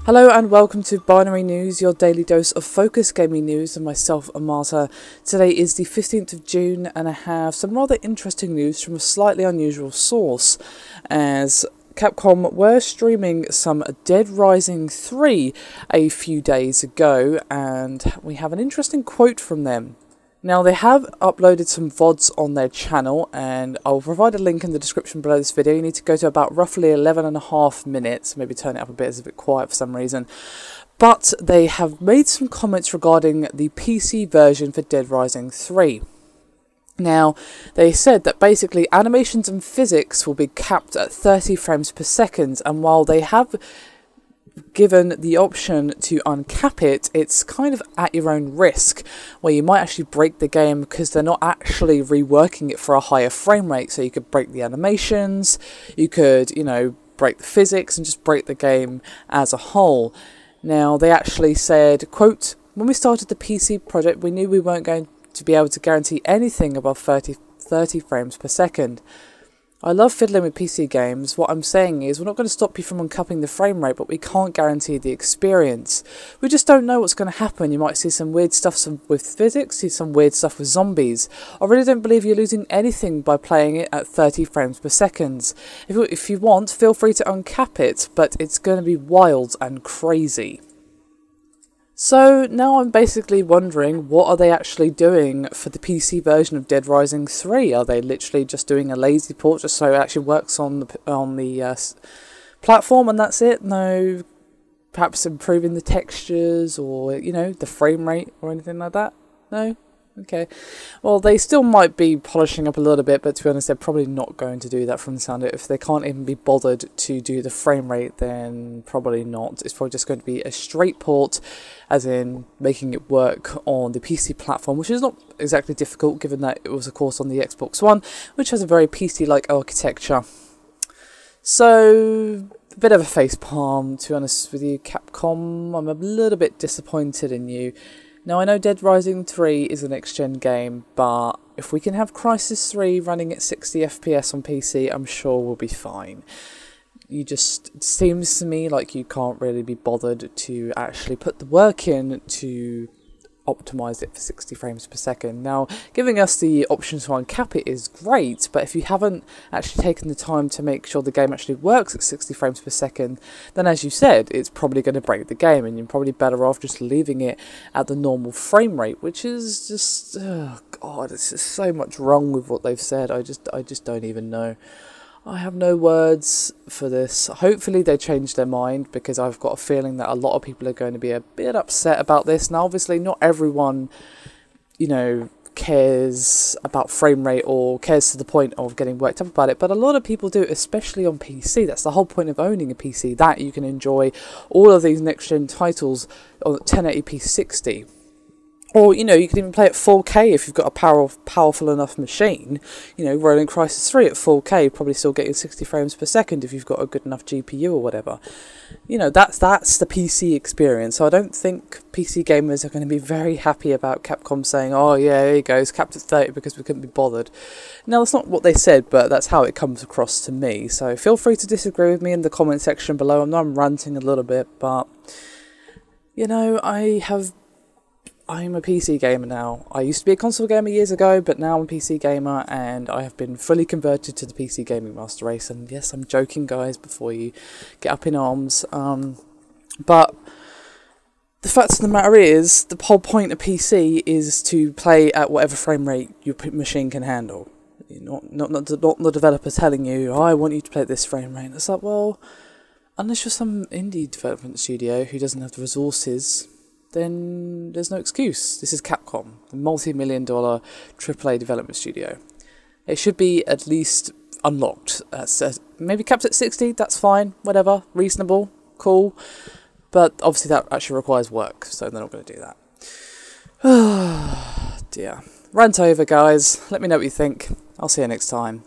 Hello and welcome to Binary News, your daily dose of focus gaming news, and myself, Amata. Today is the 15th of June and I have some rather interesting news from a slightly unusual source, as Capcom were streaming some Dead Rising 3 a few days ago, and we have an interesting quote from them. Now, they have uploaded some VODs on their channel, and I'll provide a link in the description below this video. You need to go to about roughly 11.5 minutes, maybe turn it up a bit, it's a bit quiet for some reason. But they have made some comments regarding the PC version for Dead Rising 3. Now, they said that basically animations and physics will be capped at 30 frames per second, and while they have given the option to uncap it, it's kind of at your own risk, where you might actually break the game because they're not actually reworking it for a higher frame rate. So you could break the animations, you could, break the physics and just break the game as a whole. Now, they actually said, quote, "When we started the PC project, we knew we weren't going to be able to guarantee anything above 30 frames per second. I love fiddling with PC games. What I'm saying is we're not going to stop you from uncapping the frame rate, but we can't guarantee the experience. We just don't know what's going to happen. You might see some weird stuff with physics, see some weird stuff with zombies. I really don't believe you're losing anything by playing it at 30 frames per second. If you want, feel free to uncap it, but it's going to be wild and crazy." So now I'm basically wondering, what are they actually doing for the PC version of Dead Rising 3? Are they literally just doing a lazy port just so it actually works on the platform and that's it? No, perhaps improving the textures or, the frame rate or anything like that? No? Okay. Well, they still might be polishing up a little bit, but to be honest, they're probably not going to do that from the sound of it. If they can't even be bothered to do the frame rate, then probably not. It's probably just going to be a straight port, as in making it work on the PC platform, which is not exactly difficult, given that it was, of course, on the Xbox One, which has a very PC-like architecture. So, a bit of a facepalm, to be honest with you, Capcom. I'm a little bit disappointed in you. Now, I know Dead Rising 3 is a next-gen game, but if we can have Crysis 3 running at 60 FPS on PC, I'm sure we'll be fine. It seems to me like you can't really be bothered to actually put the work in to optimize it for 60 frames per second. Now, giving us the option to uncap it is great, but if you haven't actually taken the time to make sure the game actually works at 60 frames per second, then as you said, it's probably going to break the game, and you're probably better off just leaving it at the normal frame rate, which is just, oh god, it's just so much wrong with what they've said. I just don't even know. I have no words for this. Hopefully they change their mind, because I've got a feeling that a lot of people are going to be a bit upset about this. Now, obviously, not everyone, cares about frame rate or cares to the point of getting worked up about it, but a lot of people do, especially on PC. That's the whole point of owning a PC, that you can enjoy all of these next-gen titles on 1080p 60. Or, you can even play at 4K if you've got a powerful enough machine. Rolling Crysis 3 at 4K, probably still getting 60 frames per second if you've got a good enough GPU or whatever. That's the PC experience. So I don't think PC gamers are going to be very happy about Capcom saying, "Oh yeah, there you go, it's capped at 30 because we couldn't be bothered." Now, that's not what they said, but that's how it comes across to me. So feel free to disagree with me in the comment section below. I know I'm ranting a little bit, but, I'm a PC gamer now. I used to be a console gamer years ago, but now I'm a PC gamer, and I have been fully converted to the PC Gaming Master Race. And yes, I'm joking, guys, before you get up in arms. But the fact of the matter is, the whole point of PC is to play at whatever frame rate your machine can handle. Not the developer telling you, "Oh, I want you to play at this frame rate." It's like, well, unless you're some indie development studio who doesn't have the resources, then there's no excuse. This is Capcom, the multi-million-dollar AAA development studio. It should be at least unlocked. Maybe capped at 60, that's fine, whatever, reasonable, cool. But obviously that actually requires work, so they're not going to do that. Oh dear. Rant over, guys. Let me know what you think. I'll see you next time.